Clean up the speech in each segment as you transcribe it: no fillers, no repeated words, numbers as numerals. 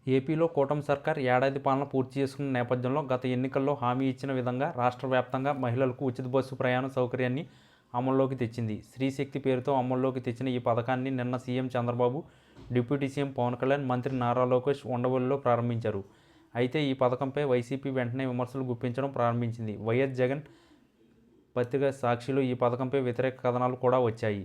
ఏపీలో కూటమి సర్కార్ ఏడాది పాలన పూర్తి చేసుకున్న నేపథ్యంలో గత ఎన్నికల్లో హామీ ఇచ్చిన విధంగా రాష్ట్ర వ్యాప్తంగా మహిళలకు ఉచిత బస్సు ప్రయాణ సౌకర్యాన్ని అమల్లోకి తెచ్చింది. స్త్రీశక్తి పేరుతో అమల్లోకి తెచ్చిన ఈ పథకాన్ని నిన్న CM Chandrababu, deputy CM Pavan Kalyan, మంత్రి నారా లోకేష్ ఉండవల్లిలో ప్రారంభించారు. అయితే ఈ పథకంపై వైసీపీ వెంటనే విమర్శలు గుప్పించడం ప్రారంభించింది. వైఎస్ జగన్ పత్రిక సాక్షిలో ఈ పథకంపై వ్యతిరేక కథనాలు కూడా వచ్చాయి.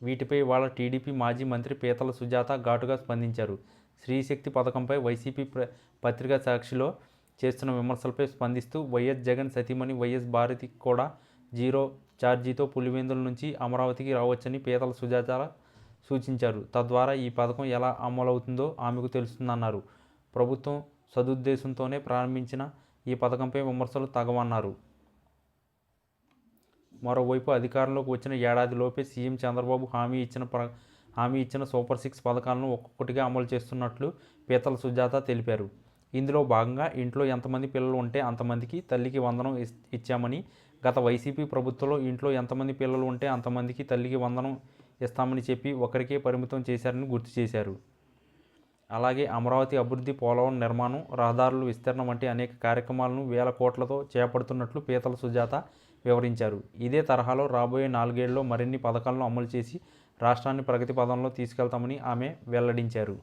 వీటిపై ఇవాళ టీడీపీ మాజీ మంత్రి పీతల సుజాత ఘాటుగా స్పందించారు. స్త్రీశక్తి పథకంపై వైసీపీ పత్రికా సాక్షిలో చేస్తున్న విమర్శలపై స్పందిస్తూ వైఎస్ జగన్ సతీమణి వైఎస్ భారతి కూడా జీరో ఛార్జీతో పులివెందుల నుంచి అమరావతికి రావచ్చని పీతల సుజాత సూచించారు. తద్వారా ఈ పథకం ఎలా అమలవుతుందో ఆమెకు తెలుస్తుందన్నారు. ప్రభుత్వం సదుద్దేశంతోనే ప్రారంభించిన ఈ పథకంపై విమర్శలు తగవన్నారు. మరోవైపు అధికారంలోకి వచ్చిన ఏడాదిలోపే సీఎం చంద్రబాబు హామీ ఇచ్చిన సూపర్ 6 పథకాలను ఒక్కొక్కటిగా అమలు చేస్తున్నట్లు పీతల సుజాత తెలిపారు. ఇందులో భాగంగా ఇంట్లో ఎంతమంది పిల్లలు ఉంటే అంతమందికి తల్లికి వందనం ఇచ్చామని, గత వైసీపీ ప్రభుత్వంలో ఇంట్లో ఎంతమంది పిల్లలు ఉంటే అంతమందికి తల్లికి వందనం ఇస్తామని చెప్పి ఒకరికే పరిమితం చేశారని గుర్తు చేశారు. అలాగే అమరావతి అభివృద్ధి, పోలవరం నిర్మాణం, రహదారుల విస్తరణ వంటి అనేక కార్యక్రమాలను వేల కోట్లతో చేపడుతున్నట్లు పీతల సుజాత వివరించారు. ఇదే తరహాలో రాబోయే 4 ఏళ్లలో మరిన్ని పథకాలను అమలు చేసి రాష్ట్రాన్ని ప్రగతి పథంలో తీసుకెళ్తామని ఆమె వెల్లడించారు.